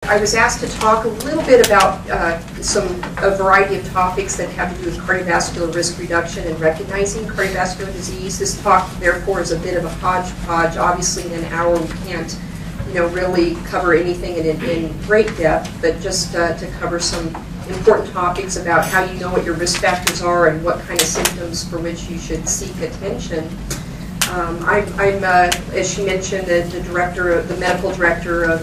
I was asked to talk a little bit about a variety of topics that have to do with cardiovascular risk reduction and recognizing cardiovascular disease. This talk, therefore, is a bit of a hodgepodge. Obviously, in an hour, we can't, really cover anything in great depth, but just to cover some important topics about how you know what your risk factors are and what kind of symptoms for which you should seek attention. I'm as she mentioned, the medical director of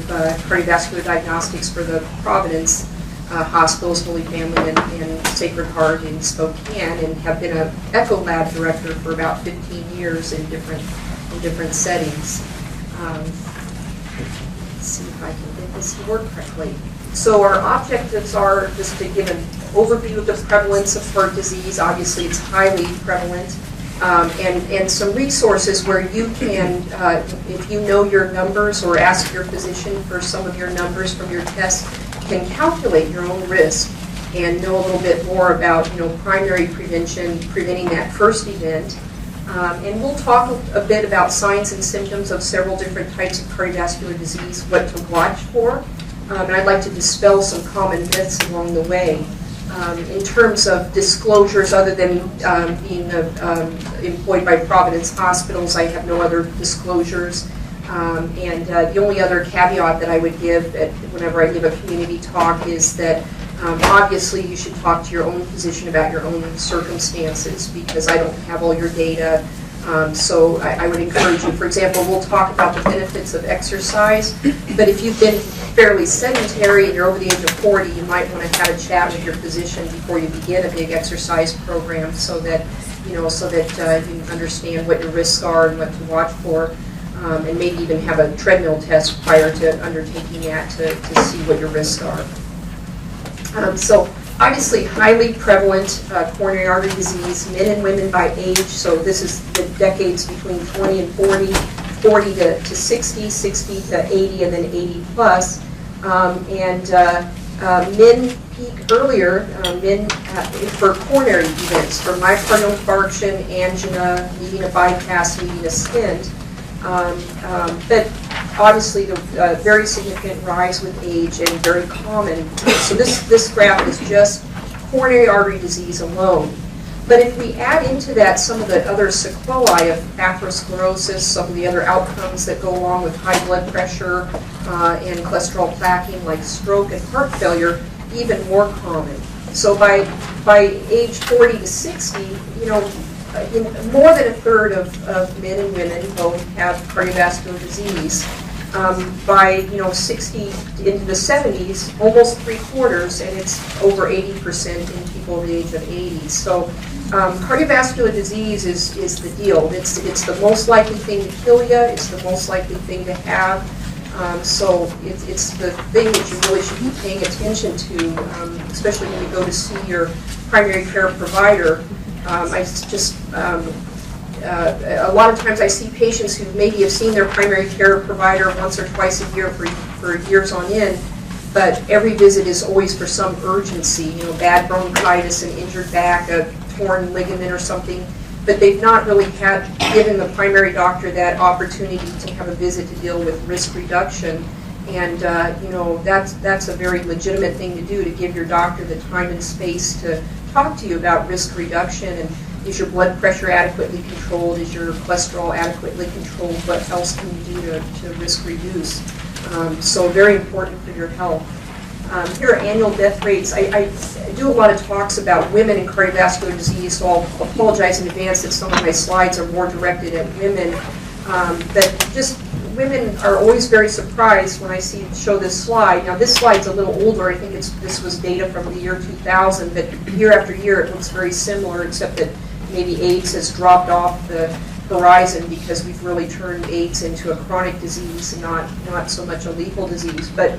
cardiovascular diagnostics for the Providence Hospitals, Holy Family and Sacred Heart in Spokane, and have been an echo lab director for about 15 years in different settings. Let's see if I can get this to work correctly. So our objectives are just to give an overview of the prevalence of heart disease. Obviously, it's highly prevalent. And some resources where you can, if you know your numbers or ask your physician for some of your numbers from your tests, can calculate your own risk and know a little bit more about, primary prevention, preventing that first event. And we'll talk a bit about signs and symptoms of several different types of cardiovascular disease, what to watch for. And I'd like to dispel some common myths along the way. In terms of disclosures, other than being employed by Providence Hospitals, I have no other disclosures. And the only other caveat that I would give whenever I give a community talk is that obviously you should talk to your own physician about your own circumstances, because I don't have all your data. So I would encourage you, for example, we'll talk about the benefits of exercise, but if you've been fairly sedentary and you're over the age of 40, you might want to have a chat with your physician before you begin a big exercise program, so that you understand what your risks are and what to watch for, and maybe even have a treadmill test prior to undertaking that to see what your risks are. So obviously highly prevalent coronary artery disease, men and women by age, so this is the decades between 20 and 40, 40 to 60, 60 to 80, and then 80 plus. Men peak earlier, men for coronary events, for myocardial infarction, angina, needing a bypass, needing a stent. But obviously, the very significant rise with age and very common. So this graph is just coronary artery disease alone. But if we add into that some of the other sequelae of atherosclerosis, some of the other outcomes that go along with high blood pressure and cholesterol plaquing, like stroke and heart failure, even more common. So by age 40 to 60, more than a third of men and women both have cardiovascular disease. By 60 into the 70s, almost 3/4, and it's over 80% in people over the age of 80. So cardiovascular disease is the deal. It's the most likely thing to kill you. It's the most likely thing to have. So it's the thing that you really should be paying attention to, especially when you go to see your primary care provider. A lot of times I see patients who maybe have seen their primary care provider once or twice a year for years on end, but every visit is always for some urgency, bad bronchitis, an injured back, a torn ligament or something, but they've not really given the primary doctor that opportunity to have a visit to deal with risk reduction. And that's a very legitimate thing to do, to give your doctor the time and space to talk to you about risk reduction. And is your blood pressure adequately controlled? Is your cholesterol adequately controlled? What else can you do to risk reduce? So very important for your health. Here are annual death rates. I do a lot of talks about women and cardiovascular disease, so I'll apologize in advance that some of my slides are more directed at women. But just women are always very surprised when I show this slide. Now this slide's a little older. I think this was data from the year 2000, but year after year it looks very similar, except that maybe AIDS has dropped off the horizon because we've really turned AIDS into a chronic disease, not so much a lethal disease. But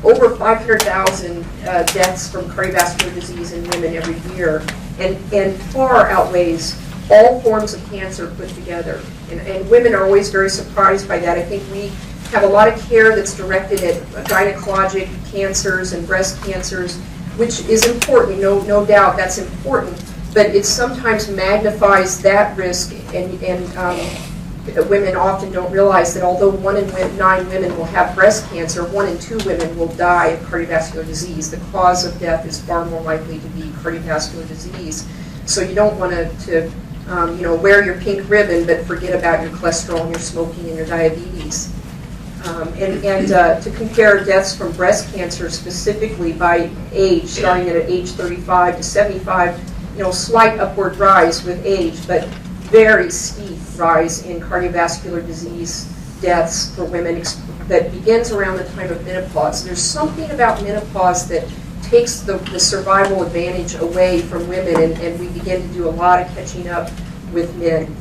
over 500,000 deaths from cardiovascular disease in women every year, and far outweighs all forms of cancer put together. And women are always very surprised by that. I think we have a lot of care that's directed at gynecologic cancers and breast cancers, which is important, no doubt that's important, but it sometimes magnifies that risk and women often don't realize that although 1 in 9 women will have breast cancer, 1 in 2 women will die of cardiovascular disease. The cause of death is far more likely to be cardiovascular disease. So you don't want to wear your pink ribbon but forget about your cholesterol and your smoking and your diabetes. To compare deaths from breast cancer specifically by age, starting at age 35 to 75, slight upward rise with age, but very steep rise in cardiovascular disease deaths for women that begins around the time of menopause. There's something about menopause that takes the survival advantage away from women, and we begin to do a lot of catching up with men.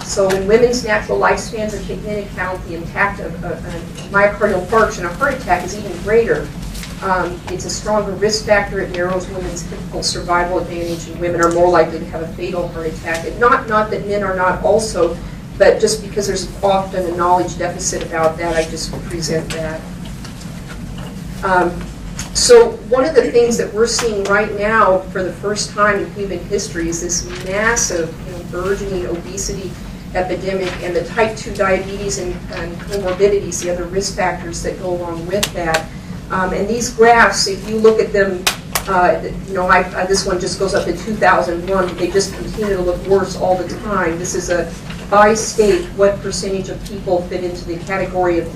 So when women's natural lifespans are taken into account, the impact of myocardial infarction, a heart attack, is even greater. It's a stronger risk factor. It narrows women's typical survival advantage, and women are more likely to have a fatal heart attack. And not that men are not also, but just because there's often a knowledge deficit about that, I just present that. So one of the things that we're seeing right now for the first time in human history is this massive burgeoning obesity epidemic, and the type 2 diabetes and comorbidities, the other risk factors that go along with that. And these graphs, if you look at them, this one just goes up to 2001. They just continue to look worse all the time. This is a by state, what percentage of people fit into the category of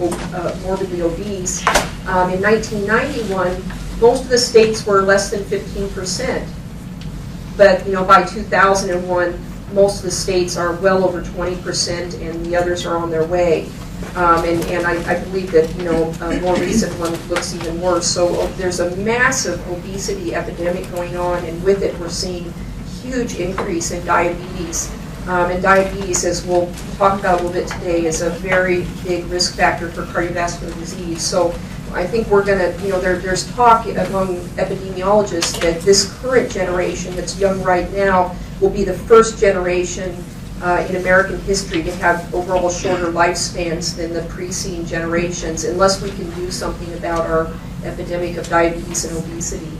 morbidly obese. In 1991, most of the states were less than 15%. But by 2001, most of the states are well over 20%, and the others are on their way. And I believe that a more recent one looks even worse. So there's a massive obesity epidemic going on, and with it we're seeing huge increase in diabetes. And diabetes, as we'll talk about a little bit today, is a very big risk factor for cardiovascular disease. So I think we're going to, there's talk among epidemiologists that this current generation that's young right now will be the first generation in American history to have overall shorter lifespans than the preceding generations, unless we can do something about our epidemic of diabetes and obesity.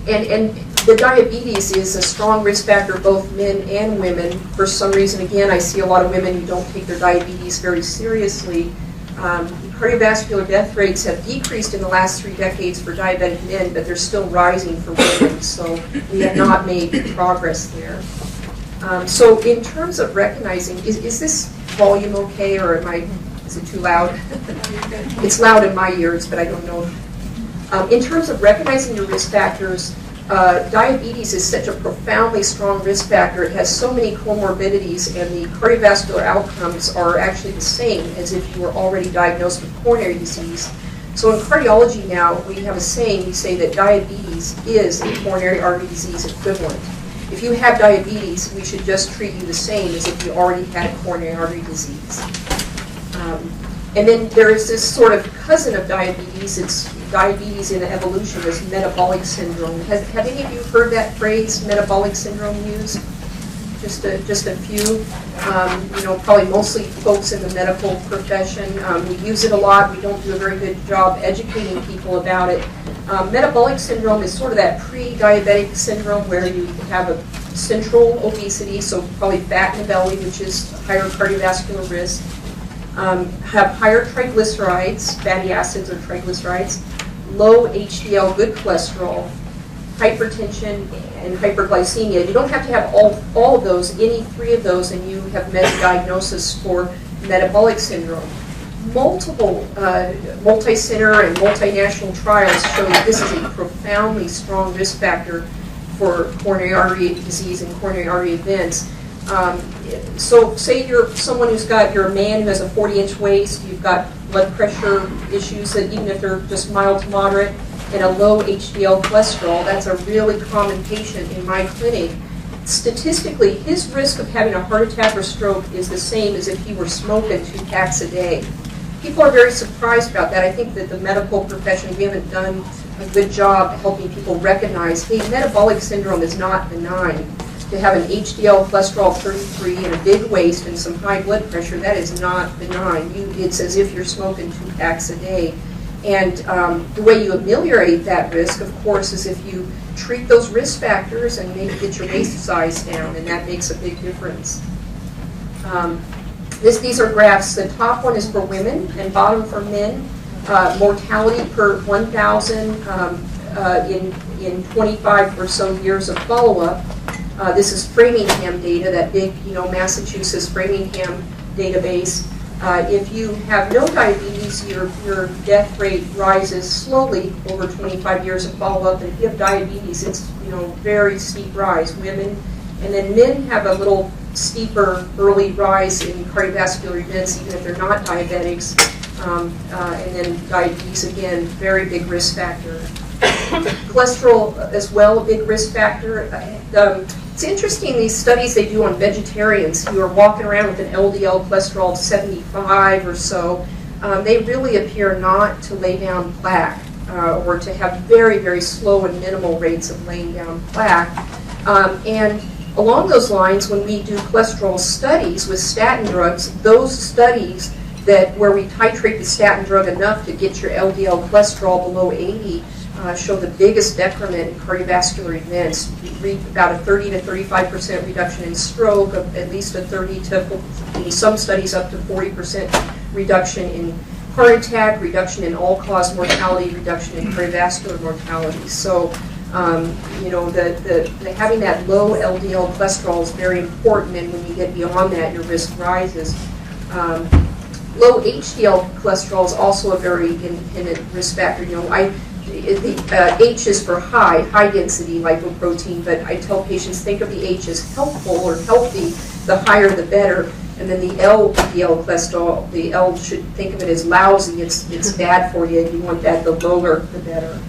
And the diabetes is a strong risk factor, both men and women. For some reason, again, I see a lot of women who don't take their diabetes very seriously. Cardiovascular death rates have decreased in the last 3 decades for diabetic men, but they're still rising for women, so we have not made progress there. So in terms of recognizing, is this volume okay, or is it too loud? It's loud in my ears, but I don't know. In terms of recognizing the risk factors, diabetes is such a profoundly strong risk factor. It has so many comorbidities, and the cardiovascular outcomes are actually the same as if you were already diagnosed with coronary disease. So in cardiology now, we have a saying, we say that diabetes is a coronary artery disease equivalent. If you have diabetes, we should just treat you the same as if you already had coronary artery disease. And then there is this sort of cousin of diabetes. It's diabetes in evolution is metabolic syndrome. Have any of you heard that phrase, metabolic syndrome, used? Just a few. Probably mostly folks in the medical profession. We use it a lot. We don't do a very good job educating people about it. Metabolic syndrome is sort of that pre-diabetic syndrome where you have a central obesity, so probably fat in the belly, which is higher cardiovascular risk. Have higher triglycerides, fatty acids or triglycerides, low HDL good cholesterol, hypertension, and hyperglycemia. You don't have to have all of those, any 3 of those, and you have met a diagnosis for metabolic syndrome. Multiple multi-center and multinational trials show that this is a profoundly strong risk factor for coronary artery disease and coronary artery events. So say you're a man who has a 40-inch waist, you've got blood pressure issues that even if they're just mild to moderate, and a low HDL cholesterol, that's a really common patient in my clinic. Statistically, his risk of having a heart attack or stroke is the same as if he were smoking 2 packs a day. People are very surprised about that. I think that the medical profession, we haven't done a good job helping people recognize, hey, metabolic syndrome is not benign. To have an HDL cholesterol of 33 and a big waist and some high blood pressure, that is not benign. It's as if you're smoking 2 packs a day. And the way you ameliorate that risk, of course, is if you treat those risk factors and maybe get your waist size down, and that makes a big difference. These are graphs. The top one is for women and bottom for men. Mortality per 1,000 in 25 or so years of follow-up. This is Framingham data, that big, Massachusetts Framingham database. If you have no diabetes, your death rate rises slowly over 25 years of follow-up. And if you have diabetes, it's very steep rise. Women, and then men have a little steeper early rise in cardiovascular events, even if they're not diabetics. And then diabetes, again, very big risk factor. Cholesterol as well, a big risk factor. It's interesting, these studies they do on vegetarians who are walking around with an LDL cholesterol of 75 or so, they really appear not to lay down plaque or to have very, very slow and minimal rates of laying down plaque. And along those lines, when we do cholesterol studies with statin drugs, those studies where we titrate the statin drug enough to get your LDL cholesterol below 80 show the biggest decrement in cardiovascular events. We read about a 30 to 35% reduction in stroke, at least a 30 to, in some studies, up to 40% reduction in heart attack, reduction in all-cause mortality, reduction in cardiovascular mortality. So, having that low LDL cholesterol is very important, and when you get beyond that, your risk rises. Low HDL cholesterol is also a very independent risk factor. The H is for high density lipoprotein, but I tell patients think of the H as helpful or healthy, the higher the better. And then the LDL cholesterol, the L should think of it as lousy, it's bad for you, you want that, the lower the better.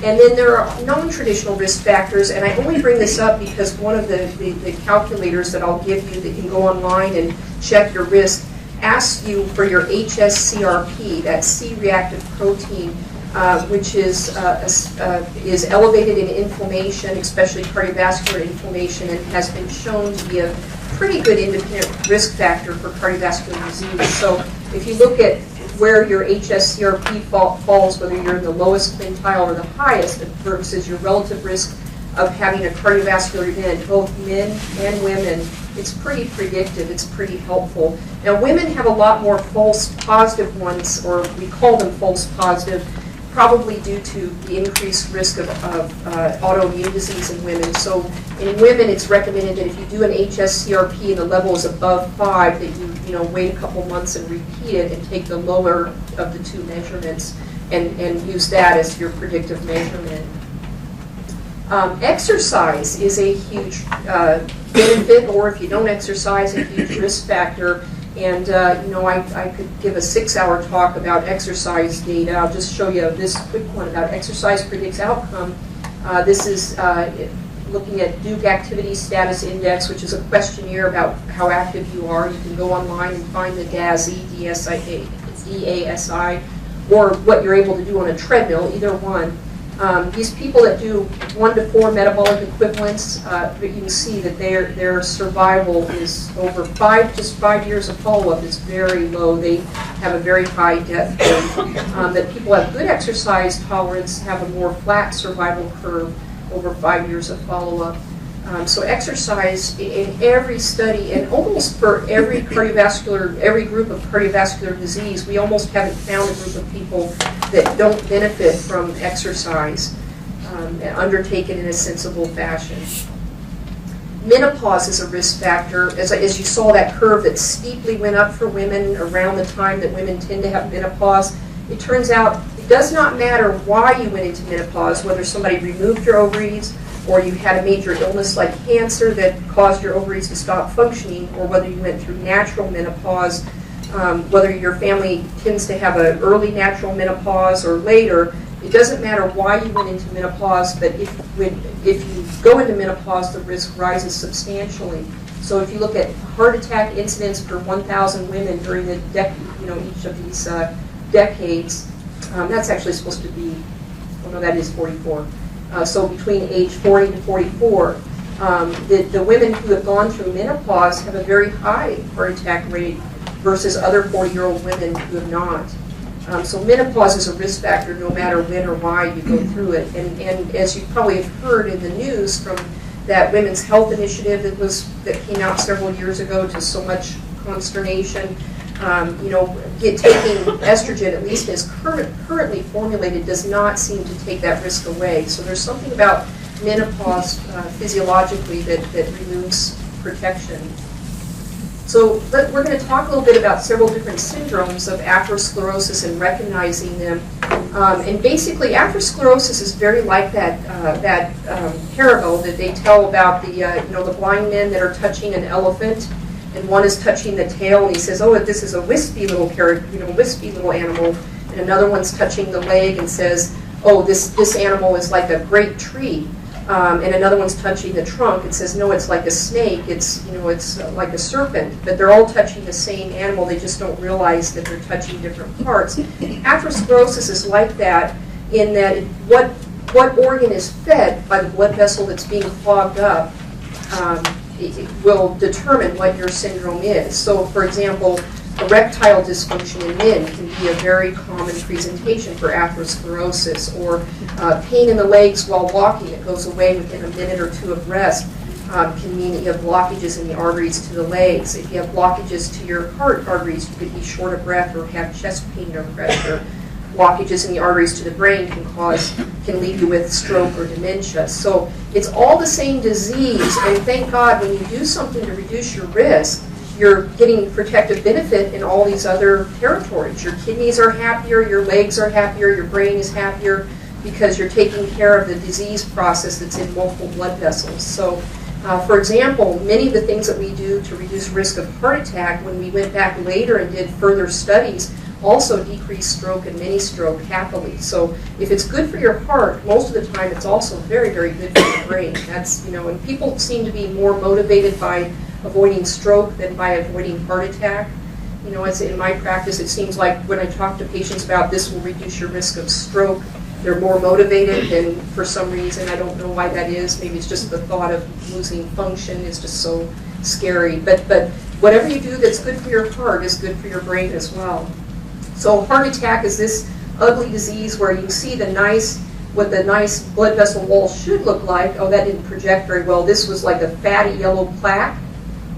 And then there are non-traditional risk factors, and I only bring this up because one of the calculators that I'll give you that you can go online and check your risk asks you for your HSCRP, that C-reactive protein, which is elevated in inflammation, especially cardiovascular inflammation, and has been shown to be a pretty good independent risk factor for cardiovascular disease. So if you look at where your HSCRP falls, whether you're in the lowest quintile or the highest versus your relative risk of having a cardiovascular event, both men and women, it's pretty predictive, it's pretty helpful. Now women have a lot more false positive ones, or we call them false positive, probably due to the increased risk of autoimmune disease in women. So in women, it's recommended that if you do an HSCRP and the level is above 5, that you wait a couple months and repeat it and take the lower of the two measurements and use that as your predictive measurement. Exercise is a huge benefit, or if you don't exercise, a huge risk factor. And I could give a 6-hour talk about exercise data. I'll just show you this quick one about exercise predicts outcome. This is looking at Duke Activity Status Index, which is a questionnaire about how active you are. You can go online and find the DASI, D-A-S-I, or what you're able to do on a treadmill, either one. These people that do 1 to 4 metabolic equivalents, you can see that their survival is over 5 years of follow-up is very low. They have a very high death rate. That people have good exercise tolerance have a more flat survival curve over 5 years of follow-up. So exercise in every study, and almost for every group of cardiovascular disease, we almost haven't found a group of people that don't benefit from exercise undertaken in a sensible fashion. Menopause is a risk factor. As you saw that curve that steeply went up for women around the time that women tend to have menopause, it turns out it does not matter why you went into menopause, whether somebody removed your ovaries, or you had a major illness like cancer that caused your ovaries to stop functioning, or whether you went through natural menopause, whether your family tends to have an early natural menopause or later. It doesn't matter why you went into menopause, but if you go into menopause, the risk rises substantially. So if you look at heart attack incidence per 1,000 women during the each of these decades, that's actually supposed to be, oh no, that is 44. So between age 40 to 44, the women who have gone through menopause have a very high heart attack rate versus other 40-year-old women who have not. So menopause is a risk factor no matter when or why you go through it. And as you probably have heard in the news from that Women's Health Initiative that came out several years ago to so much consternation, taking estrogen, at least as currently formulated, does not seem to take that risk away. So there's something about menopause physiologically that removes protection. So we're going to talk a little bit about several different syndromes of atherosclerosis and recognizing them. And basically, atherosclerosis is very like that parable that they tell about the blind men that are touching an elephant, and one is touching the tail, and he says, "Oh, this is a wispy little wispy little animal," and another one's touching the leg and says, "Oh, this animal is like a great tree." And another one's touching the trunk and says, "No, it's like a snake. It's like a serpent." But they're all touching the same animal. They just don't realize that they're touching different parts. Atherosclerosis is like that in that what organ is fed by the blood vessel that's being clogged up it will determine what your syndrome is. So, for example, erectile dysfunction in men can be a very common presentation for atherosclerosis, or pain in the legs while walking that goes away within a minute or two of rest can mean that you have blockages in the arteries to the legs. If you have blockages to your heart arteries, you could be short of breath or have chest pain or pressure. Blockages in the arteries to the brain can leave you with stroke or dementia. So it's all the same disease, and thank God when you do something to reduce your risk, you're getting protective benefit in all these other territories. Your kidneys are happier, your legs are happier, your brain is happier because you're taking care of the disease process that's in multiple blood vessels. So, for example, many of the things that we do to reduce risk of heart attack, when we went back later and did further studies, also decrease stroke and mini stroke happily. So if it's good for your heart, most of the time it's also very, very good for your brain. That's, and people seem to be more motivated by avoiding stroke than by avoiding heart attack. As in my practice, it seems like when I talk to patients about this will reduce your risk of stroke, they're more motivated, and for some reason, I don't know why that is. Maybe it's just the thought of losing function is just so scary. But whatever you do that's good for your heart is good for your brain as well. So heart attack is this ugly disease where you see what the nice blood vessel wall should look like. Oh, that didn't project very well. This was like a fatty yellow plaque,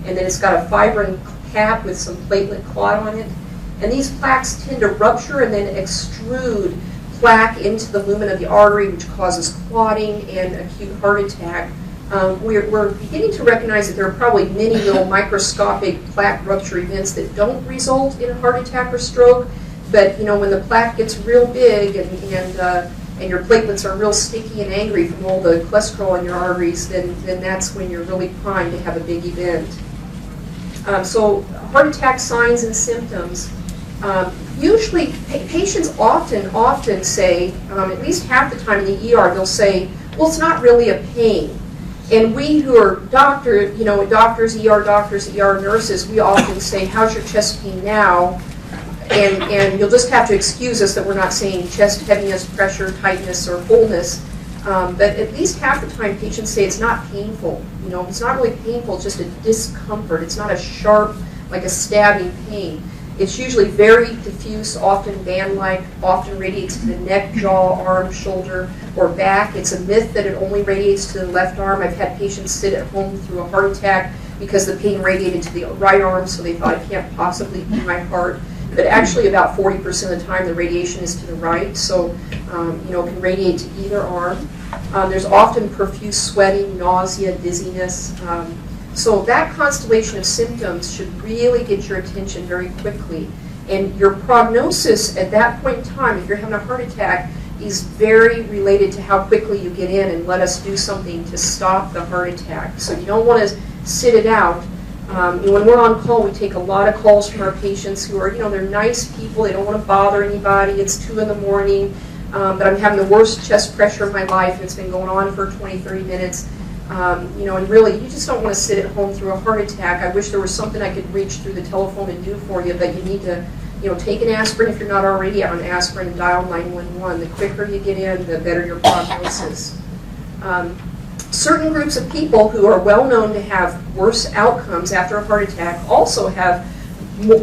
and then it's got a fibrin cap with some platelet clot on it. And these plaques tend to rupture and then extrude plaque into the lumen of the artery, which causes clotting and acute heart attack. We're beginning to recognize that there are probably many little microscopic plaque rupture events that don't result in a heart attack or stroke. But when the plaque gets real big and your platelets are real sticky and angry from all the cholesterol in your arteries, then that's when you're really primed to have a big event. So heart attack signs and symptoms. Usually patients often say, at least half the time in the ER, they'll say, well, it's not really a pain. And we who are doctors, ER doctors, ER nurses, we often say, how's your chest pain now? And you'll just have to excuse us that we're not saying chest heaviness, pressure, tightness, or fullness. But at least half the time patients say it's not painful. It's not really painful, it's just a discomfort. It's not a sharp, like a stabbing pain. It's usually very diffuse, often band-like, often radiates to the neck, jaw, arm, shoulder, or back. It's a myth that it only radiates to the left arm. I've had patients sit at home through a heart attack because the pain radiated to the right arm, so they thought it can't possibly be my heart. But actually about 40% of the time the radiation is to the right, so it can radiate to either arm. There's often profuse sweating, nausea, dizziness. So that constellation of symptoms should really get your attention very quickly. And your prognosis at that point in time, if you're having a heart attack, is very related to how quickly you get in and let us do something to stop the heart attack. So you don't want to sit it out. When we're on call, we take a lot of calls from our patients who are, they're nice people. They don't want to bother anybody. It's 2 in the morning, but I'm having the worst chest pressure of my life, and it's been going on for 20, 30 minutes. And really, you just don't want to sit at home through a heart attack. I wish there was something I could reach through the telephone and do for you, but you need to, take an aspirin if you're not already on aspirin and dial 911. The quicker you get in, the better your prognosis. Certain groups of people who are well known to have worse outcomes after a heart attack also have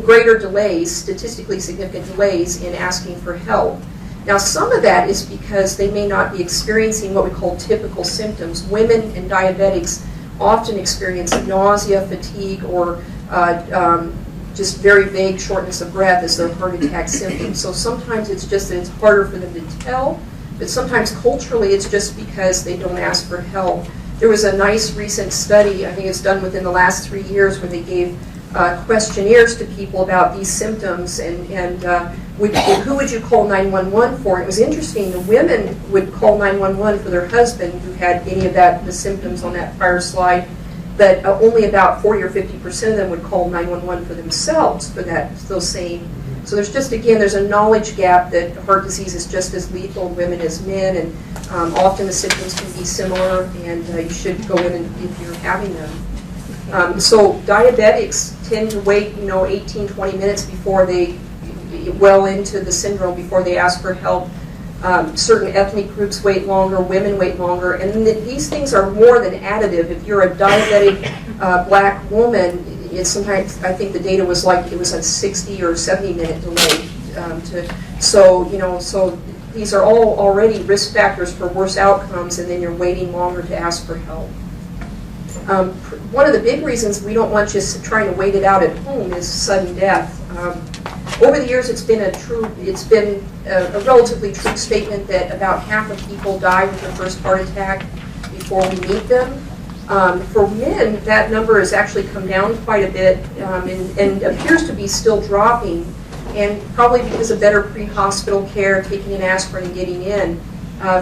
greater delays, statistically significant delays in asking for help. Now, some of that is because they may not be experiencing what we call typical symptoms. Women and diabetics often experience nausea, fatigue, or just very vague shortness of breath as their heart attack symptoms. So sometimes it's just that it's harder for them to tell, but sometimes culturally it's just because they don't ask for help. There was a nice recent study, I think it's done within the last 3 years, where they gave questionnaires to people about these symptoms and who would you call 911 for? It was interesting, the women would call 911 for their husband who had any of the symptoms on that prior slide, but only about 40 or 50% of them would call 911 for themselves for those same. So there's just, again, there's a knowledge gap that heart disease is just as lethal in women as men, and often the symptoms can be similar, and you should go in if you're having them. So diabetics tend to wait, 18, 20 minutes before they well into the syndrome before they ask for help. Certain ethnic groups wait longer, women wait longer, and these things are more than additive. If you're a diabetic black woman, it's sometimes, I think the data was like it was a 60 or 70-minute delay. So these are all already risk factors for worse outcomes, and then you're waiting longer to ask for help. One of the big reasons we don't want you trying to wait it out at home is sudden death. Over the years, it's been a relatively true statement that about half of people die with their first heart attack before we meet them. For men, that number has actually come down quite a bit and appears to be still dropping, and probably because of better pre-hospital care, taking an aspirin and getting in.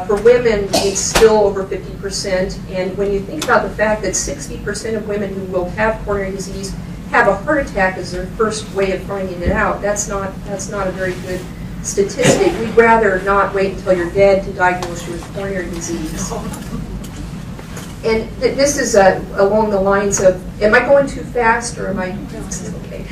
For women, it's still over 50%, and when you think about the fact that 60% of women who will have coronary disease have a heart attack as their first way of finding it out, that's not a very good statistic. We'd rather not wait until you're dead to diagnose you with coronary disease. And this is along the lines of, am I going too fast, or am I, okay.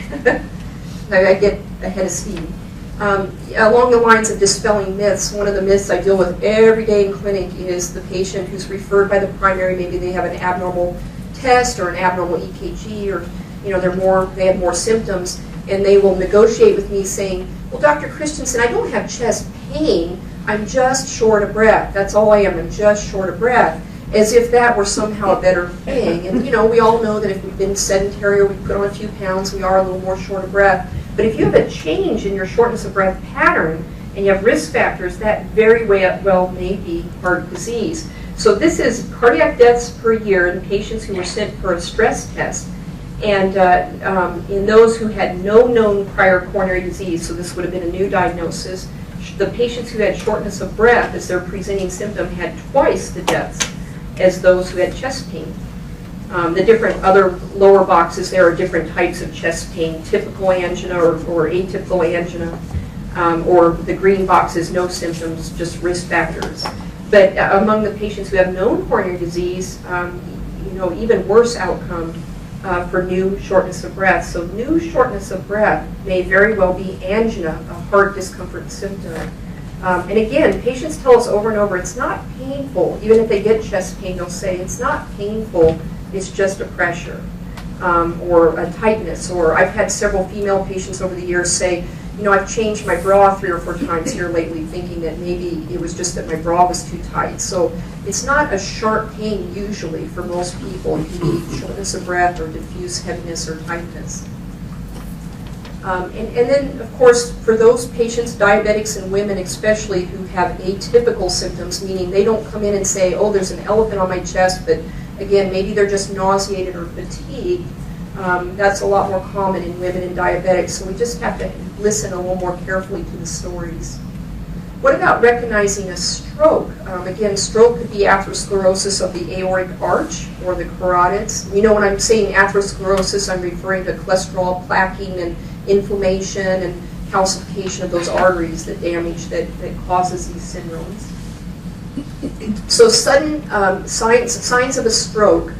I get ahead of steam. Along the lines of dispelling myths, one of the myths I deal with every day in clinic is the patient who's referred by the primary, maybe they have an abnormal test or an abnormal EKG, or they have more symptoms, and they will negotiate with me saying, well, Dr. Christensen, I don't have chest pain, I'm just short of breath. That's all I am, I'm just short of breath. As if that were somehow a better thing. And we all know that if we've been sedentary or we put on a few pounds, we are a little more short of breath. But if you have a change in your shortness of breath pattern and you have risk factors, that very well may be heart disease. So this is cardiac deaths per year in patients who were sent for a stress test. And in those who had no known prior coronary disease, so this would have been a new diagnosis, the patients who had shortness of breath as their presenting symptom had twice the deaths as those who had chest pain. The different other lower boxes there are different types of chest pain, typical angina or atypical angina, or the green box is no symptoms, just risk factors. But among the patients who have known coronary disease, even worse outcome for new shortness of breath. So new shortness of breath may very well be angina, a heart discomfort symptom. And again, patients tell us over and over, it's not painful. Even if they get chest pain, they'll say, it's not painful, it's just a pressure or a tightness. Or I've had several female patients over the years say, I've changed my bra 3 or 4 times here lately, thinking that maybe it was just that my bra was too tight. So it's not a sharp pain usually for most people. It can be shortness of breath or diffuse heaviness or tightness. And then, of course, for those patients, diabetics and women especially, who have atypical symptoms, meaning they don't come in and say, oh, there's an elephant on my chest, but again, maybe they're just nauseated or fatigued. That's a lot more common in women and diabetics, so we just have to listen a little more carefully to the stories. What about recognizing a stroke? Again, stroke could be atherosclerosis of the aortic arch or the carotids. When I'm saying atherosclerosis, I'm referring to cholesterol plaquing and inflammation and calcification of those arteries, the damage that causes these syndromes. So sudden signs of a stroke,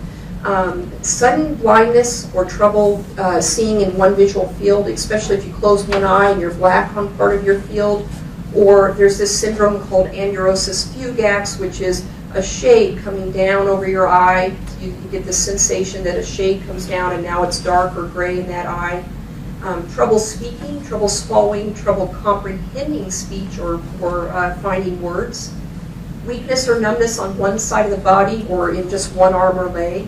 sudden blindness or trouble seeing in one visual field, especially if you close one eye and you're black on part of your field, or there's this syndrome called anurosis fugax, which is a shade coming down over your eye. You get the sensation that a shade comes down and now it's dark or gray in that eye. Trouble speaking, trouble swallowing, trouble comprehending speech or finding words. Weakness or numbness on one side of the body or in just one arm or leg.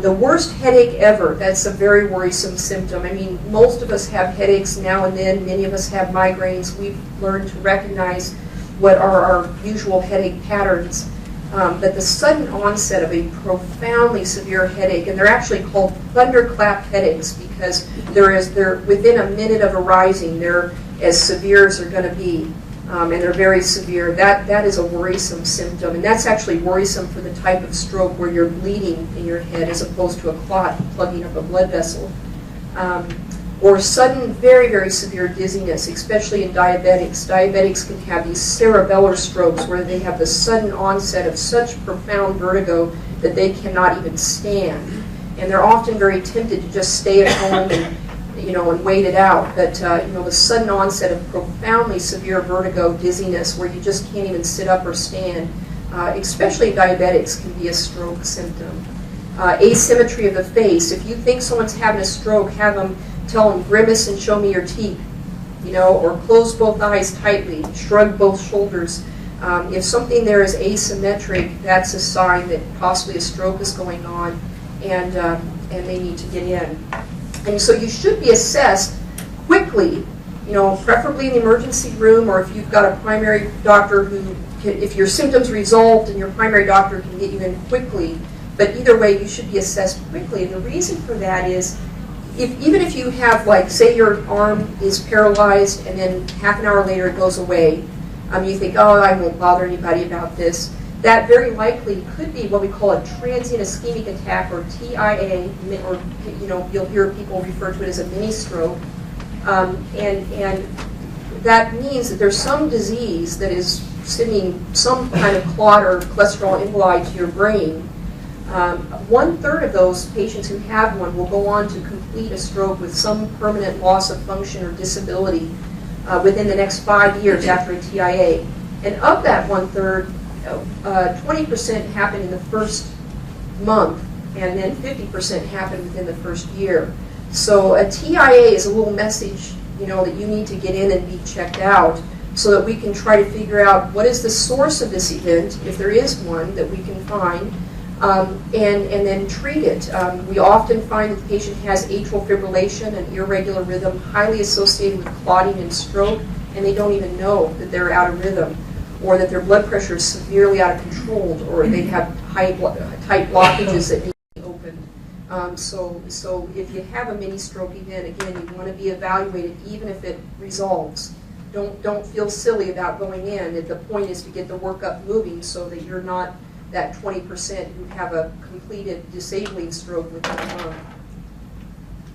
The worst headache ever, that's a very worrisome symptom. I mean, most of us have headaches now and then. Many of us have migraines. We've learned to recognize what are our usual headache patterns. But the sudden onset of a profoundly severe headache, and they're actually called thunderclap headaches because they're within a minute of arising, they're as severe as they're going to be. And they're very severe. That is a worrisome symptom, and that's actually worrisome for the type of stroke where you're bleeding in your head as opposed to a clot plugging up a blood vessel. Or sudden, very, very severe dizziness, especially in diabetics. Diabetics can have these cerebellar strokes where they have the sudden onset of such profound vertigo that they cannot even stand. And they're often very tempted to just stay at home and wait it out. But the sudden onset of profoundly severe vertigo, dizziness, where you just can't even sit up or stand, especially diabetics, can be a stroke symptom. Asymmetry of the face. If you think someone's having a stroke, have them tell them grimace and show me your teeth, or close both eyes tightly, shrug both shoulders. If something there is asymmetric, that's a sign that possibly a stroke is going on, and they need to get in. And so you should be assessed quickly, preferably in the emergency room, or if you've got a primary doctor if your symptoms resolved and your primary doctor can get you in quickly. But either way, you should be assessed quickly. And the reason for that is, even if you have, say your arm is paralyzed and then half an hour later it goes away, you think, oh, I won't bother anybody about this. That very likely could be what we call a transient ischemic attack, or TIA, or you'll hear people refer to it as a mini stroke, and that means that there's some disease that is sending some kind of clot or cholesterol emboli to your brain. 1/3 of those patients who have one will go on to complete a stroke with some permanent loss of function or disability within the next 5 years after a TIA. And of that 1/3, 20% happen in the first month, and then 50% happen within the first year. So a TIA is a little message, that you need to get in and be checked out, so that we can try to figure out what is the source of this event, if there is one that we can find, and then treat it. We often find that the patient has atrial fibrillation, an irregular rhythm, highly associated with clotting and stroke, and they don't even know that they're out of rhythm, or that their blood pressure is severely out of control, or they have tight blockages that need to be opened. So if you have a mini stroke event, again, you want to be evaluated even if it resolves. Don't feel silly about going in. The point is to get the workup moving so that you're not that 20% who have a completed disabling stroke within a month.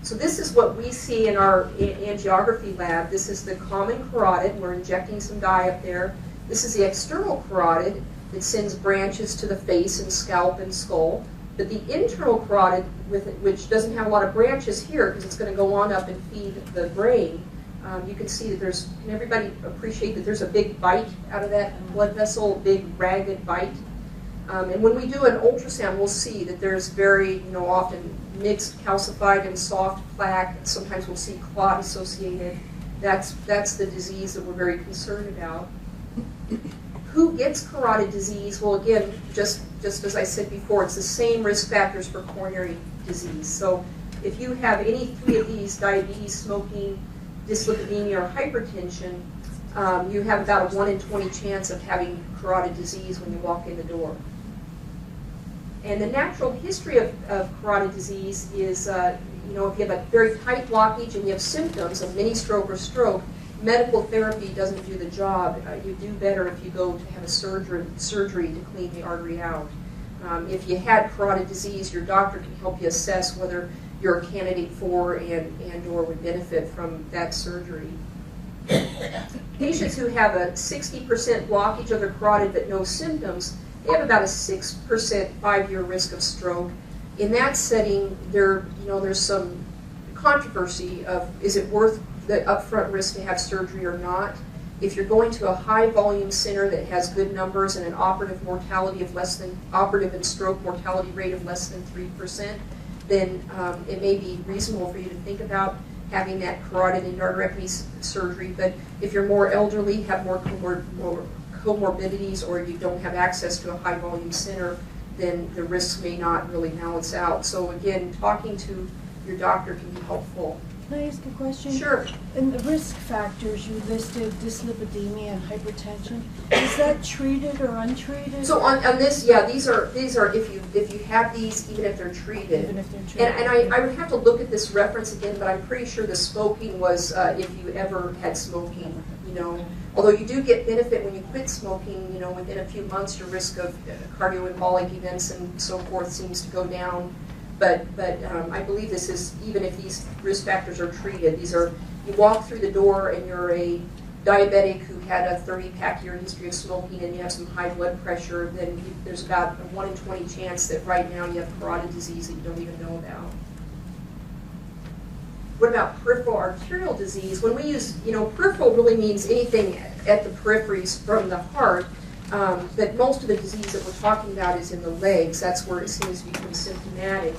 So this is what we see in our angiography lab. This is the common carotid. We're injecting some dye up there. This is the external carotid that sends branches to the face and scalp and skull. But the internal carotid, which doesn't have a lot of branches here because it's going to go on up and feed the brain, you can see that can everybody appreciate that there's a big bite out of that blood vessel, big ragged bite? And when we do an ultrasound, we'll see that there's very, often mixed calcified and soft plaque. Sometimes we'll see clot associated. That's the disease that we're very concerned about. Who gets carotid disease? Well, again, just as I said before, it's the same risk factors for coronary disease. So if you have any 3 of these, diabetes, smoking, dyslipidemia, or hypertension, you have about a 1 in 20 chance of having carotid disease when you walk in the door. And the natural history of carotid disease is, if you have a very tight blockage and you have symptoms of mini stroke or stroke, medical therapy doesn't do the job. You do better if you go to have a surgery to clean the artery out. If you had carotid disease, your doctor can help you assess whether you're a candidate for and or would benefit from that surgery. Patients who have a 60% blockage of their carotid but no symptoms, they have about a 6% 5-year risk of stroke. In that setting, there's some controversy of, is it worth the upfront risk to have surgery or not? If you're going to a high volume center that has good numbers and an operative and stroke mortality rate of less than 3%, then it may be reasonable for you to think about having that carotid endarterectomy surgery. But if you're more elderly, have more comorbidities, or you don't have access to a high volume center, then the risks may not really balance out. So again, talking to your doctor can be helpful. Can I ask a question? Sure. In the risk factors, you listed dyslipidemia and hypertension. Is that treated or untreated? So on this, yeah, these are if you have these, even if they're treated. Even if they're treated. And I would have to look at this reference again, but I'm pretty sure the smoking was if you ever had smoking, you know. Although you do get benefit when you quit smoking, you know, within a few months your risk of cardioembolic events and so forth seems to go down. But I believe this is, even if these risk factors are treated, these are, you walk through the door and you're a diabetic who had a 30-pack year history of smoking and you have some high blood pressure, then there's about a 1 in 20 chance that right now you have carotid disease that you don't even know about. What about peripheral arterial disease? When we use, you know, peripheral really means anything at the peripheries from the heart. But most of the disease that we're talking about is in the legs. That's where it seems to become symptomatic.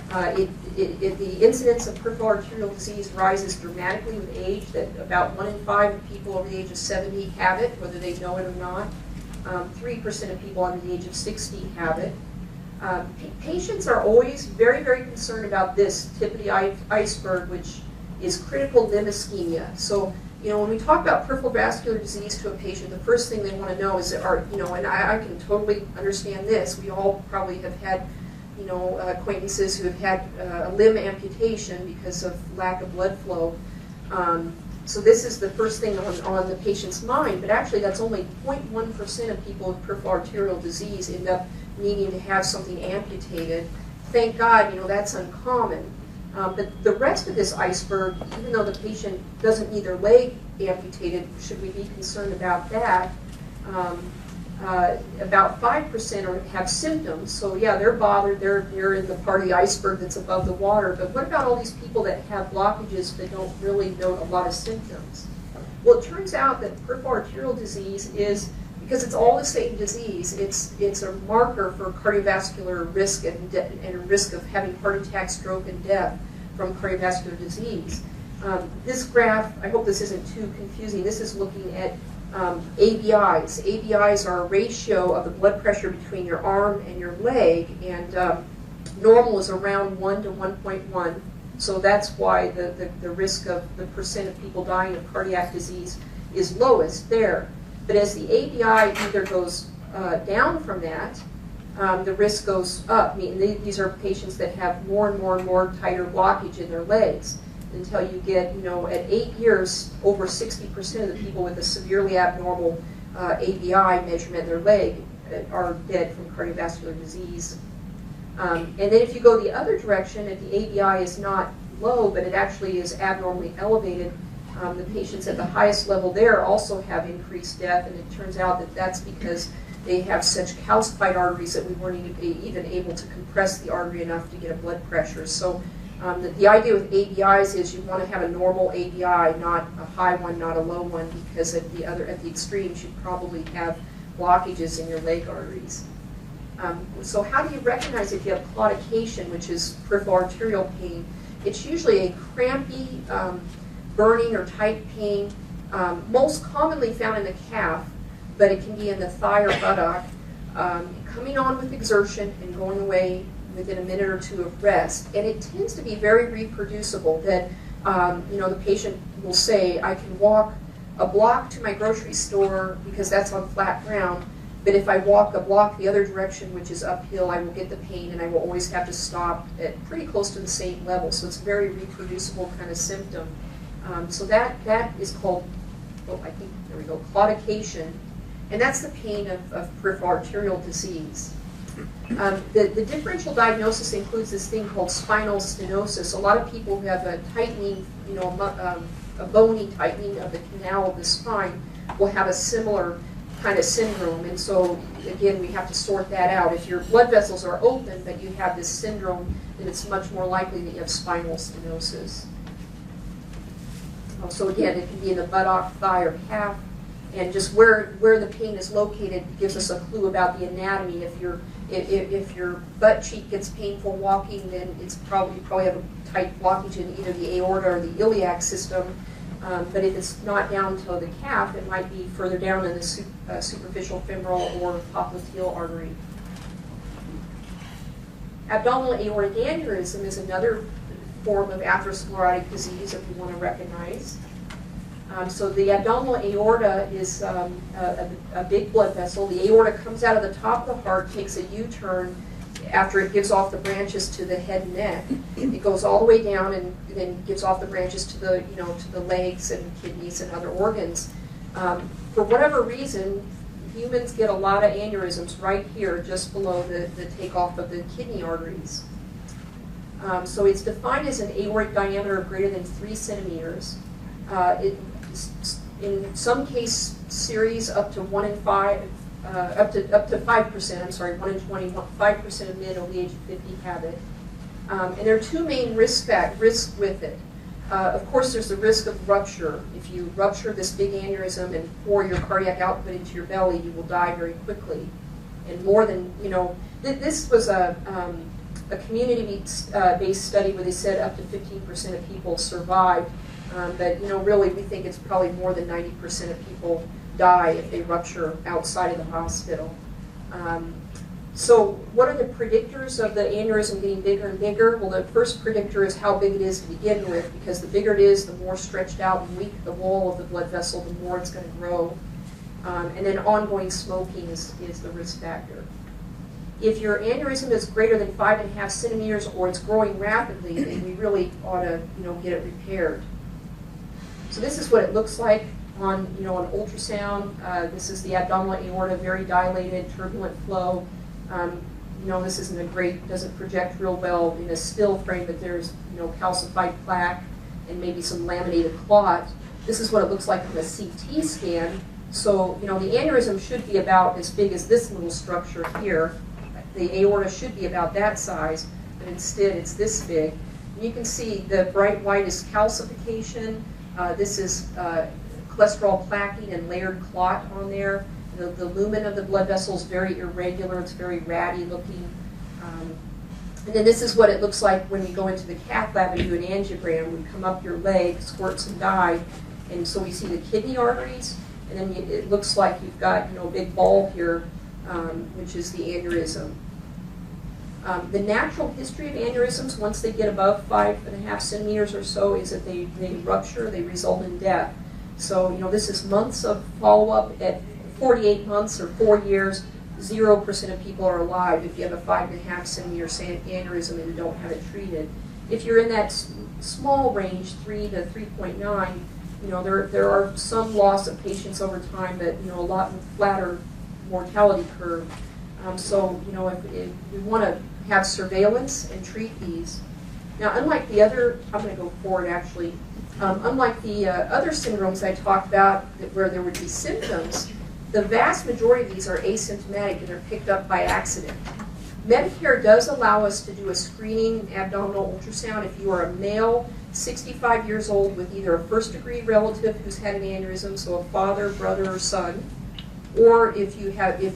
The incidence of peripheral arterial disease rises dramatically with age, that about 1 in 5 people over the age of 70 have it, whether they know it or not. 3% of people under the age of 60 have it. Patients are always very, very concerned about this tip of the iceberg, which is critical limb ischemia. So, you know, when we talk about peripheral vascular disease to a patient, the first thing they want to know is, you know, and I can totally understand this. We all probably have had, you know, acquaintances who have had a limb amputation because of lack of blood flow. So this is the first thing on the patient's mind, but actually that's only 0.1% of people with peripheral arterial disease end up needing to have something amputated. Thank God, you know, that's uncommon. But the rest of this iceberg, even though the patient doesn't need their leg amputated, should we be concerned about that? About 5% have symptoms. So yeah, they're bothered. They're in the part of the iceberg that's above the water. But what about all these people that have blockages but don't really note a lot of symptoms? Well, it turns out that peripheral arterial disease is, because it's all the same disease, it's a marker for cardiovascular risk and risk of having heart attack, stroke, and death from cardiovascular disease. This graph, I hope this isn't too confusing, this is looking at ABIs. ABIs are a ratio of the blood pressure between your arm and your leg, and normal is around 1 to 1.1. So that's why the risk of the percent of people dying of cardiac disease is lowest there. But as the ABI either goes down from that, the risk goes up. I mean, these are patients that have more and more and more tighter blockage in their legs, until you get, you know, at 8 years, over 60% of the people with a severely abnormal ABI measurement in their leg are dead from cardiovascular disease. And then if you go the other direction, if the ABI is not low, but it actually is abnormally elevated, the patients at the highest level there also have increased death, and it turns out that that's because they have such calcified arteries that we weren't even able to compress the artery enough to get a blood pressure. So the idea with ABIs is you want to have a normal ABI, not a high one, not a low one, because at the extremes you probably have blockages in your leg arteries. So how do you recognize if you have claudication, which is peripheral arterial pain? It's usually a crampy, burning or tight pain, most commonly found in the calf, but it can be in the thigh or buttock, coming on with exertion and going away within a minute or two of rest. And it tends to be very reproducible, that you know, the patient will say, I can walk a block to my grocery store because that's on flat ground, but if I walk a block the other direction, which is uphill, I will get the pain and I will always have to stop at pretty close to the same level. So it's a very reproducible kind of symptom. So that is called, oh, I think, there we go, claudication. And that's the pain of peripheral arterial disease. The differential diagnosis includes this thing called spinal stenosis. A lot of people who have a tightening, you know, a bony tightening of the canal of the spine will have a similar kind of syndrome. And so, again, we have to sort that out. If your blood vessels are open but you have this syndrome, then it's much more likely that you have spinal stenosis. So again, it can be in the buttock, thigh, or calf. And just where the pain is located gives us a clue about the anatomy. If your butt cheek gets painful walking, then it's you probably have a tight blockage in either the aorta or the iliac system. But if it's not down to the calf, it might be further down in the superficial femoral or popliteal artery. Abdominal aortic aneurysm is another form of atherosclerotic disease that we want to recognize. So the abdominal aorta is a big blood vessel. The aorta comes out of the top of the heart, takes a U-turn after it gives off the branches to the head and neck. It goes all the way down and then gives off the branches to the, to the legs and kidneys and other organs. For whatever reason, humans get a lot of aneurysms right here, just below the takeoff of the kidney arteries. So it's defined as an aortic diameter of greater than 3 centimeters. In some case series, up to 1 in 5, up to 5%. I'm sorry, 1 in 20, 5% of men over the age of 50 have it. And there are two main risks with it. Of course, there's the risk of rupture. If you rupture this big aneurysm and pour your cardiac output into your belly, you will die very quickly. And more than, this was a community-based study where they said up to 15% of people survived. But really, we think it's probably more than 90% of people die if they rupture outside of the hospital. So what are the predictors of the aneurysm getting bigger and bigger? Well, the first predictor is how big it is to begin with, because the bigger it is, the more stretched out and weak the wall of the blood vessel, the more it's going to grow. And then ongoing smoking is the risk factor. If your aneurysm is greater than 5.5 centimeters or it's growing rapidly, then we really ought to get it repaired. So this is what it looks like on an ultrasound. This is the abdominal aorta, very dilated, turbulent flow. This isn't doesn't project real well in a still frame, but there's calcified plaque and maybe some laminated clot. This is what it looks like on a CT scan. So the aneurysm should be about as big as this little structure here. The aorta should be about that size, but instead it's this big. And you can see the bright white is calcification. This is cholesterol plaquing and layered clot on there. The lumen of the blood vessel is very irregular. It's very ratty looking. And then this is what it looks like when you go into the cath lab and do an angiogram. We come up your leg, squirt some dye, and so we see the kidney arteries, and then it looks like you've got a big ball here, which is the aneurysm. The natural history of aneurysms, once they get above 5.5 centimeters or so, is that they rupture, they result in death. So, this is months of follow-up. At 48 months or 4 years, 0% of people are alive if you have a 5.5 centimeter aneurysm and you don't have it treated. If you're in that small range, 3 to 3.9, there are some loss of patients over time, but a lot flatter mortality curve. So if we want to have surveillance and treat these. Now, unlike the other, I'm going to go forward actually. Unlike the other syndromes I talked about where there would be symptoms, the vast majority of these are asymptomatic and they're picked up by accident. Medicare does allow us to do a screening abdominal ultrasound if you are a male, 65 years old, with either a first-degree relative who's had an aneurysm, so a father, brother, or son, or if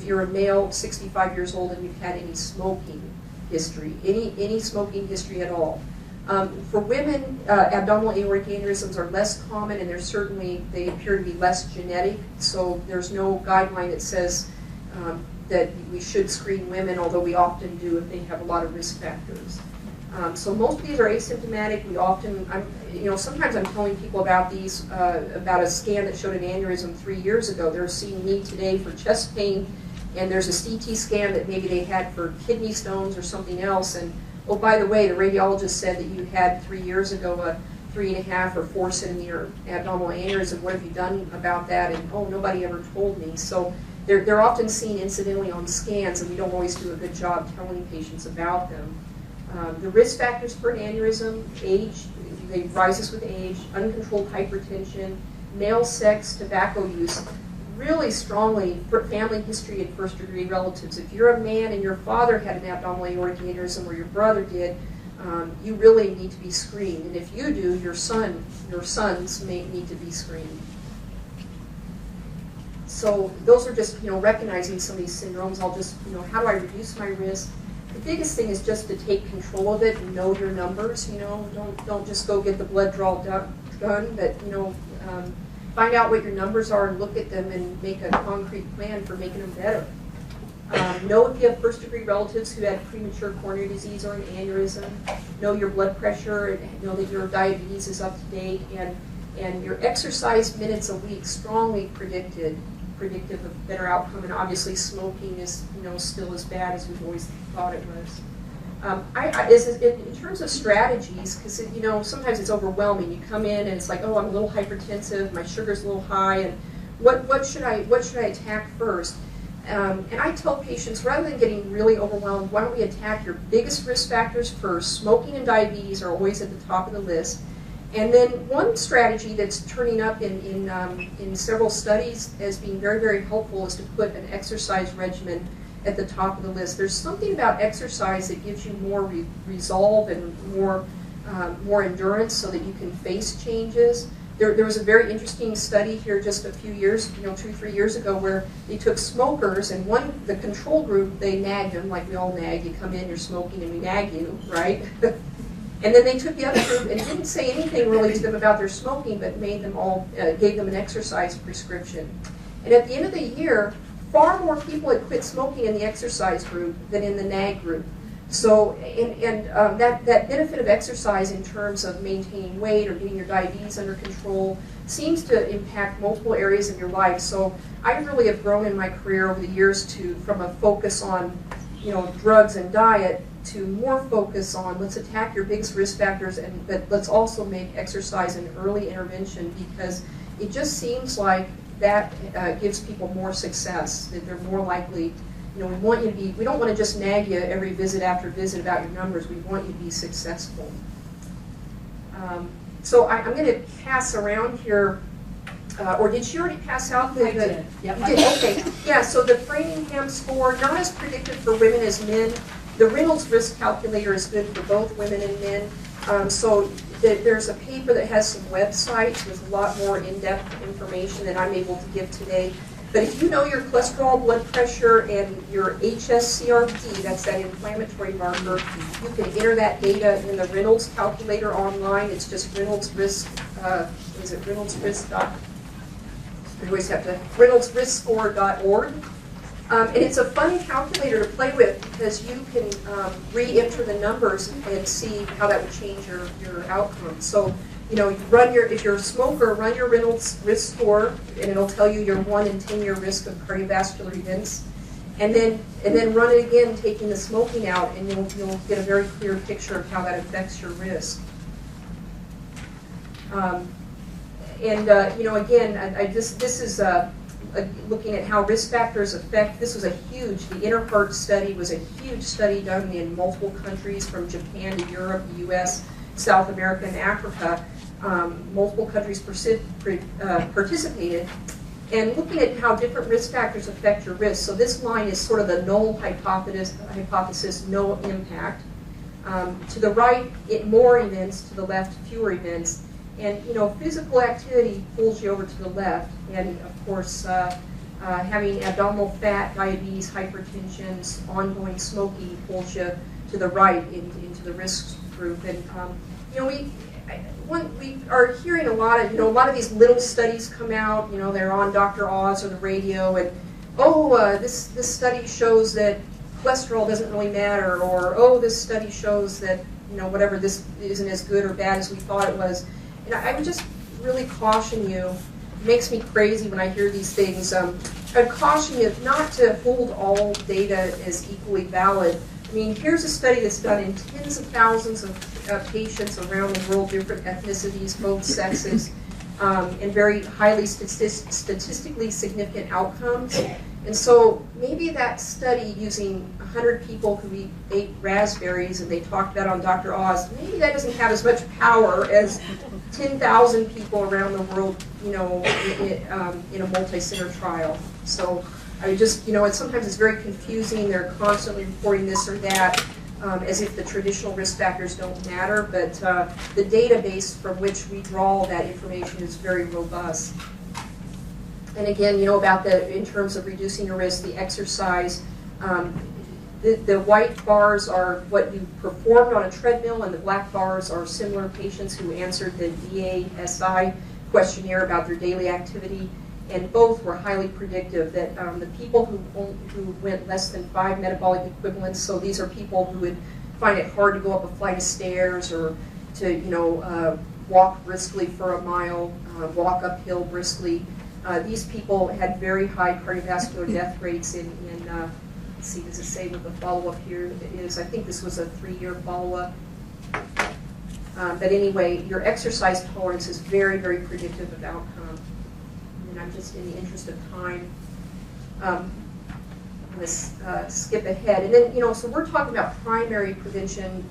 you're a male, 65 years old, and you've had any smoking history, any smoking history at all. For women, abdominal aortic aneurysms are less common, and they appear to be less genetic. So there's no guideline that says that we should screen women, although we often do if they have a lot of risk factors. So most of these are asymptomatic. We often, sometimes I'm telling people about these, about a scan that showed an aneurysm 3 years ago. They're seeing me today for chest pain, and there's a CT scan that maybe they had for kidney stones or something else. And oh, by the way, the radiologist said that you had 3 years ago a 3.5 or 4 centimeter abdominal aneurysm. What have you done about that? And oh, nobody ever told me. So they're often seen incidentally on scans, and we don't always do a good job telling patients about them. The risk factors for an aneurysm: age, they rises with age, uncontrolled hypertension, male sex, tobacco use. Really strongly, family history and first-degree relatives. If you're a man and your father had an abdominal aortic aneurysm or your brother did, you really need to be screened. And if you do, your sons may need to be screened. So those are just recognizing some of these syndromes. I'll just how do I reduce my risk? the biggest thing is just to take control of it and know your numbers. You know, don't just go get the blood draw done, but you know, find out what your numbers are and look at them and make a concrete plan for making them better. Know if you have first-degree relatives who had premature coronary disease or an aneurysm. Know your blood pressure and know that your diabetes is up to date, and your exercise minutes a week strongly predictive of better outcome. And obviously, smoking is still as bad as we've always thought it was. In terms of strategies, because sometimes it's overwhelming. You come in and it's like, oh, I'm a little hypertensive, my sugar's a little high, and what should I attack first? And I tell patients, rather than getting really overwhelmed, why don't we attack your biggest risk factors first? Smoking and diabetes are always at the top of the list. And then one strategy that's turning up in several studies as being very, very helpful is to put an exercise regimen at the top of the list. There's something about exercise that gives you more resolve and more endurance so that you can face changes. There was a very interesting study here just a few years, 2-3 years ago, where they took smokers and the control group, they nagged them like we all nag. You come in, you're smoking, and we nag you, right? And then they took the other group and didn't say anything really to them about their smoking, but gave them an exercise prescription. And at the end of the year, far more people had quit smoking in the exercise group than in the nag group. So, that benefit of exercise in terms of maintaining weight or getting your diabetes under control seems to impact multiple areas of your life. So I really have grown in my career over the years from a focus on, drugs and diet to more focus on let's attack your biggest risk factors, but let's also make exercise an early intervention, because it just seems like that gives people more success, that they're more likely. We want you to be, we don't want to just nag you every visit after visit about your numbers. We want you to be successful. So I'm going to pass around here, or did she already pass out the? I did. Yep. You did, okay. Yeah, so the Framingham score, not as predictive for women as men. The Reynolds risk calculator is good for both women and men. So there's a paper that has some websites with a lot more in-depth information than I'm able to give today. But if you know your cholesterol, blood pressure, and your HSCRP, that's that inflammatory marker, you can enter that data in the Reynolds calculator online. It's just Reynolds risk, is it Reynolds risk dot? We always have to, reynoldsriskscore.org. And it's a fun calculator to play with because you can re-enter the numbers and see how that would change your outcome. So, if you're a smoker, run your Reynolds risk score, and it'll tell you your 1 in 10-year risk of cardiovascular events. And then run it again, taking the smoking out, and you'll get a very clear picture of how that affects your risk. Again, this is looking at how risk factors affect. This was the InterHeart study was a huge study done in multiple countries, from Japan to Europe, the U.S., South America, and Africa. Multiple countries participated, and looking at how different risk factors affect your risk. So this line is sort of the null hypothesis, no impact. To the right, more events. To the left, fewer events. And physical activity pulls you over to the left, and of course, having abdominal fat, diabetes, hypertension, ongoing smoking pulls you to the right into the risk group. And we are hearing a lot of these little studies come out. They're on Dr. Oz or the radio, and this study shows that cholesterol doesn't really matter, or this study shows that whatever, this isn't as good or bad as we thought it was. And I would just really caution you. It makes me crazy when I hear these things. I'd caution you not to hold all data as equally valid. I mean, here's a study that's done in tens of thousands of patients around the world, different ethnicities, both sexes, and very highly statistically significant outcomes. And so maybe that study using 100 people who ate raspberries and they talked about on Dr. Oz, maybe that doesn't have as much power as 10,000 people around the world, in a multi-center trial. So I would just, sometimes it's very confusing. They're constantly reporting this or that, as if the traditional risk factors don't matter. But the database from which we draw that information is very robust. And again, about in terms of reducing your risk, the exercise, The white bars are what you performed on a treadmill, and the black bars are similar patients who answered the DASI questionnaire about their daily activity, and both were highly predictive that the people who went less than 5 metabolic equivalents, so these are people who would find it hard to go up a flight of stairs or to walk briskly for a mile, walk uphill briskly. These people had very high cardiovascular death rates in let's see, does it say what the follow-up here is? I think this was a 3-year follow-up. But anyway, your exercise tolerance is very, very predictive of outcome. And I'm just, in the interest of time, I'm going to skip ahead. And then, so we're talking about primary prevention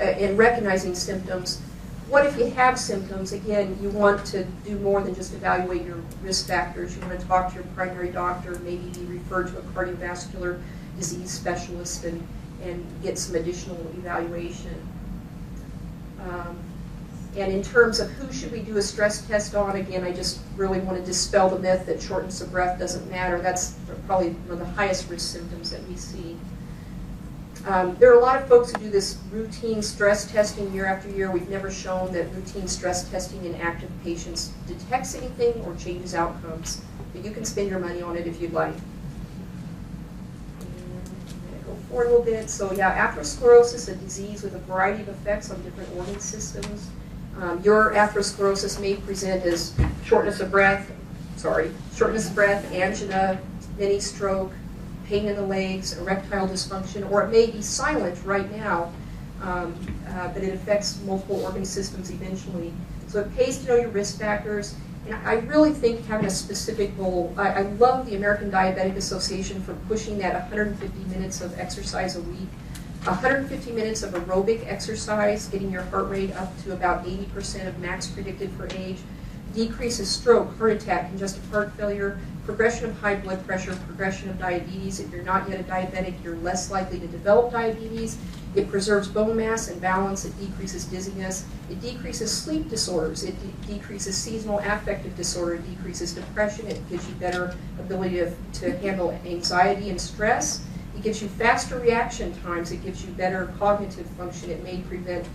and recognizing symptoms. What if you have symptoms? Again, you want to do more than just evaluate your risk factors. You want to talk to your primary doctor, maybe be referred to a cardiovascular disease specialist and get some additional evaluation. And in terms of who should we do a stress test on, again, I just really want to dispel the myth that shortness of breath doesn't matter. That's probably one of the highest risk symptoms that we see. There are a lot of folks who do this routine stress testing year after year. We've never shown that routine stress testing in active patients detects anything or changes outcomes. But you can spend your money on it if you'd like. I'm going to go forward a little bit. So yeah, atherosclerosis, a disease with a variety of effects on different organ systems. Your atherosclerosis may present as shortness of breath, angina, mini stroke, pain in the legs, erectile dysfunction, or it may be silent right now, but it affects multiple organ systems eventually. So it pays to know your risk factors, and I really think having a specific goal. I love the American Diabetic Association for pushing that 150 minutes of exercise a week. 150 minutes of aerobic exercise, getting your heart rate up to about 80% of max predicted for age, decreases stroke, heart attack, congestive heart failure, progression of high blood pressure, progression of diabetes. If you're not yet a diabetic, you're less likely to develop diabetes. It preserves bone mass and balance. It decreases dizziness. It decreases sleep disorders. It decreases seasonal affective disorder. It decreases depression. It gives you better ability to handle anxiety and stress. It gives you faster reaction times. It gives you better cognitive function. It may prevent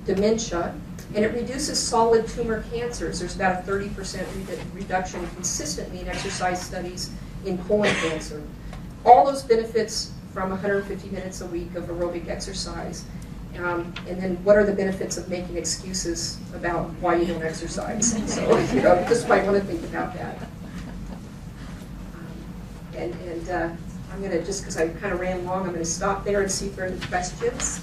dementia. And it reduces solid tumor cancers. There's about a 30% reduction consistently in exercise studies in colon cancer. All those benefits from 150 minutes a week of aerobic exercise. And then what are the benefits of making excuses about why you don't exercise? So you just might want to think about that. I'm going to, just because I kind of ran long, I'm going to stop there and see if there are any questions.